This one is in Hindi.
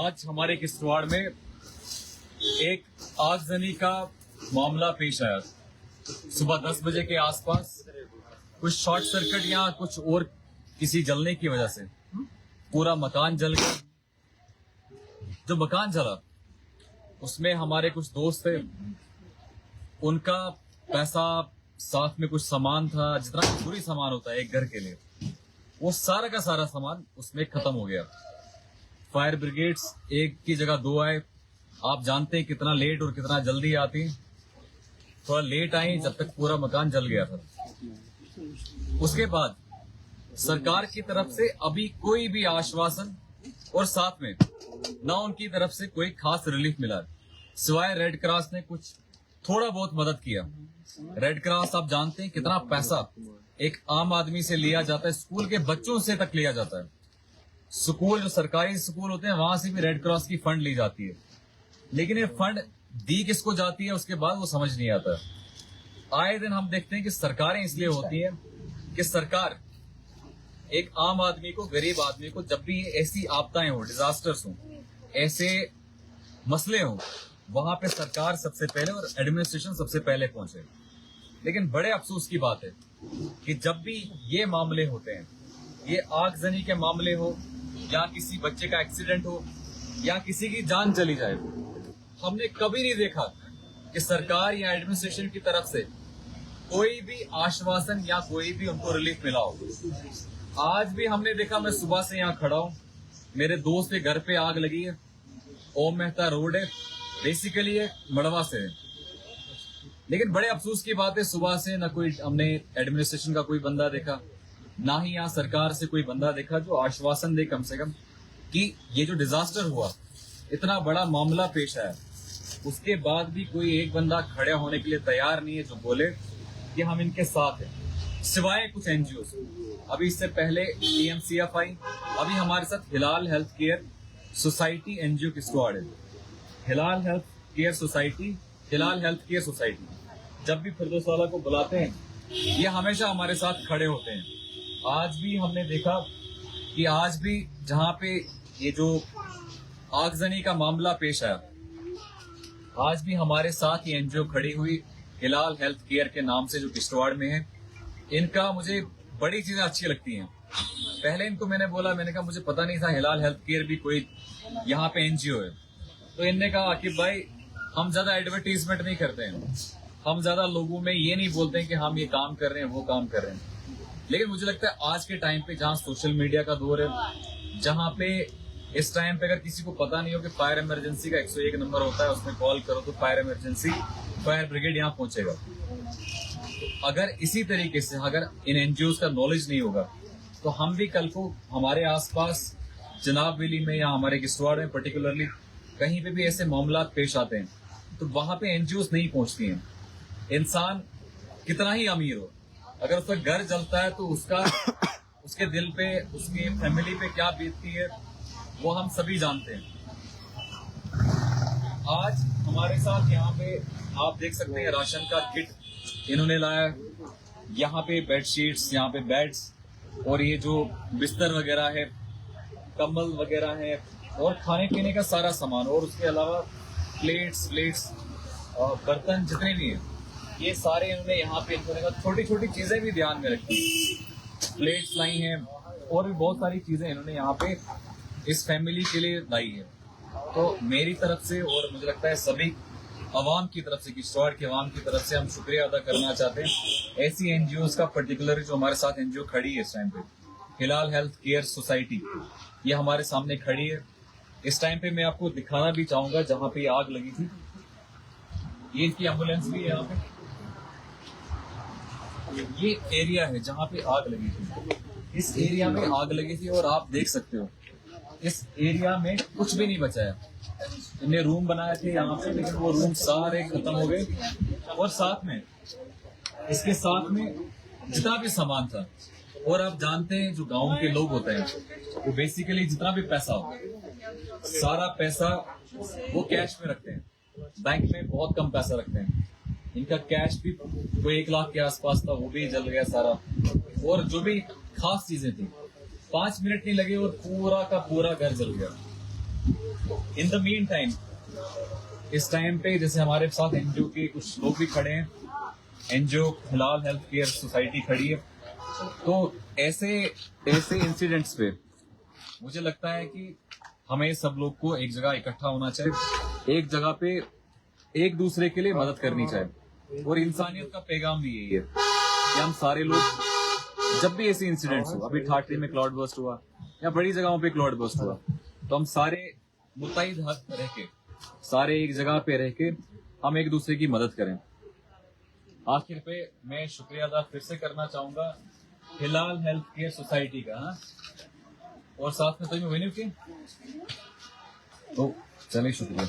आज हमारे किश्तवाड़ में एक आगजनी का मामला पेश आया। सुबह 10 बजे के आसपास कुछ शॉर्ट सर्किट या कुछ और किसी जलने की वजह से पूरा मकान जल गया। जो मकान जला उसमें हमारे कुछ दोस्त थे, उनका पैसा साथ में कुछ सामान था, जितना जरूरी सामान होता है एक घर के लिए, वो सारा का सारा सामान उसमें खत्म हो गया। फायर ब्रिगेड्स एक की जगह दो आए। आप जानते हैं कितना लेट और कितना जल्दी आती। थोड़ा लेट आई जब तक पूरा मकान जल गया था। उसके बाद सरकार की तरफ से अभी कोई भी आश्वासन और साथ में ना उनकी तरफ से कोई खास रिलीफ मिला, सिवाय रेड क्रॉस ने कुछ थोड़ा बहुत मदद किया। रेड क्रॉस आप जानते हैं कितना पैसा एक आम आदमी से लिया जाता है, स्कूल के बच्चों से तक लिया जाता है। स्कूल जो सरकारी स्कूल होते हैं वहां से भी रेड क्रॉस की फंड ली जाती है, लेकिन ये फंड दी किसको जाती है उसके बाद वो समझ नहीं आता। आए दिन हम देखते हैं कि सरकारें इसलिए होती हैं कि सरकार एक आम आदमी को, गरीब आदमी को, जब भी ऐसी आपदाएं हो, डिजास्टर्स हो, ऐसे मसले हो, वहां पे सरकार सबसे पहले और एडमिनिस्ट्रेशन सबसे पहले पहुंचे। लेकिन बड़े अफसोस की बात है कि जब भी ये मामले होते हैं, ये आगजनी के मामले हो या किसी बच्चे का एक्सीडेंट हो या किसी की जान चली जाए, हमने कभी नहीं देखा कि सरकार या एडमिनिस्ट्रेशन की तरफ से कोई भी आश्वासन या कोई भी उनको रिलीफ मिला हो। आज भी हमने देखा, मैं सुबह से यहाँ खड़ा हूँ, मेरे दोस्त के घर पे आग लगी है। ओम मेहता रोड है, बेसिकली ये मड़वा से है। लेकिन बड़े अफसोस की बात है, सुबह से ना कोई हमने एडमिनिस्ट्रेशन का कोई बंदा देखा, ना ही यहाँ सरकार से कोई बंदा देखा जो आश्वासन दे कम से कम कि ये जो डिजास्टर हुआ, इतना बड़ा मामला पेश आया, उसके बाद भी कोई एक बंदा खड़े होने के लिए तैयार नहीं है जो बोले कि हम इनके साथ हैं, सिवाय कुछ एनजीओ। अभी इससे पहले EMCF आई, अभी हमारे साथ Hilal health care society NGO Kishtwar है। हिलाल हेल्थ केयर सोसाइटी जब भी फिरदौस वाला को बुलाते हैं, ये हमेशा हमारे साथ खड़े होते हैं। आज भी हमने देखा कि आज भी जहां पे ये जो आगजनी का मामला पेश आया, आज भी हमारे साथ ये एनजीओ खड़ी हुई, हिलाल हेल्थ केयर के नाम से, जो किश्तवाड़ में है। इनका मुझे बड़ी चीजें अच्छी लगती हैं। पहले इनको मैंने बोला, मैंने कहा मुझे पता नहीं था हिलाल हेल्थ केयर भी कोई यहाँ पे एनजीओ है। तो इनने कहा आकिब भाई, हम ज्यादा एडवर्टीजमेंट नहीं करते हैं, हम ज्यादा लोगों में ये नहीं बोलते हैं कि हम ये काम कर रहे हैं, वो काम कर रहे हैं। लेकिन मुझे लगता है आज के टाइम पे जहाँ सोशल मीडिया का दौर है, जहाँ पे इस टाइम पे अगर किसी को पता नहीं हो कि फायर इमरजेंसी का 101 नंबर होता है, उसमें कॉल करो तो फायर इमरजेंसी, फायर ब्रिगेड यहाँ पहुंचेगा। अगर इसी तरीके से अगर इन एनजीओ का नॉलेज नहीं होगा तो हम भी कल को हमारे आसपास जनाब वैली में या हमारे किश्तवाड़ में पर्टिकुलरली कहीं पे भी ऐसे मामला पेश आते हैं तो वहां पे एनजीओ नहीं पहुंचती हैं। इंसान कितना ही अमीर हो, अगर उसका घर जलता है तो उसके दिल पे, उसकी फैमिली पे क्या बीतती है वो हम सभी जानते हैं। आज हमारे साथ यहाँ पे आप देख सकते हैं राशन का किट इन्होंने लाया, यहाँ पे बेडशीट्स, यहाँ पे बेड्स और ये जो बिस्तर वगैरह है, कंबल वगैरह है और खाने पीने का सारा सामान, और उसके अलावा प्लेट्स बर्तन जितने भी हैं, ये सारे इन्होंने यहाँ पे, इन्होंने छोटी छोटी चीजें भी ध्यान में रखी, प्लेट्स लाई हैं और भी बहुत सारी चीजें इन्होंने यहाँ पे इस फैमिली के लिए लाई है। तो मेरी तरफ से और मुझे लगता है सभी अवाम की तरफ से, किश्तवाड़ के अवाम की तरफ से हम शुक्रिया अदा करना चाहते हैं ऐसी एनजीओ का, पर्टिकुलर जो हमारे साथ एनजीओ खड़ी है इस टाइम पे, हिलाल हेल्थ केयर सोसाइटी, ये हमारे सामने खड़ी है। इस टाइम पे मैं आपको दिखाना भी चाहूंगा जहां पे आग लगी थी, ये इसकी एम्बुलेंस भी है यहाँ पे, ये एरिया है जहां पे आग लगी थी। इस एरिया में आग लगी थी और आप देख सकते हो इस एरिया में कुछ भी नहीं बचा है। इन्हें रूम बनाए थे यहाँ पे, लेकिन वो रूम सारे खत्म हो गए और साथ में इसके साथ में जितना भी सामान था। और आप जानते हैं जो गांव के लोग होते हैं वो बेसिकली जितना भी पैसा हो, सारा पैसा वो कैश में रखते हैं, बैंक में बहुत कम पैसा रखते हैं। इनका कैश भी कोई 1 लाख के आसपास था, वो भी जल गया सारा। और जो भी खास चीजें थी, 5 मिनट नहीं लगे और पूरा का पूरा घर जल गया। इन द मीन टाइम, इस टाइम पे जैसे हमारे साथ एनजीओ के कुछ लोग भी खड़े हैं, एनजीओ हिलाल हेल्थ केयर सोसाइटी खड़ी है, तो ऐसे ऐसे इंसिडेंट्स पे मुझे लगता है कि हमें सब लोग को एक जगह इकट्ठा होना चाहिए, एक जगह पे एक दूसरे के लिए मदद करनी चाहिए। और इंसानियत का पैगाम भी यही है कि हम सारे लोग जब भी ऐसे इंसिडेंट्स हो, अभी ठाठरी में क्लाउड बर्स्ट हुआ या बड़ी जगहों पे क्लाउड बर्स्ट हुआ, तो हम सारे मुत्तहिद हद रह के, सारे एक जगह पे रह के हम एक दूसरे की मदद करें। आखिर पे मैं शुक्रिया अदा फिर से करना चाहूंगा हिलाल हेल्थ केयर सोसाइटी का, हाँ, और साथ में तुम्हें विनू की, तो चलिए शुक्रिया।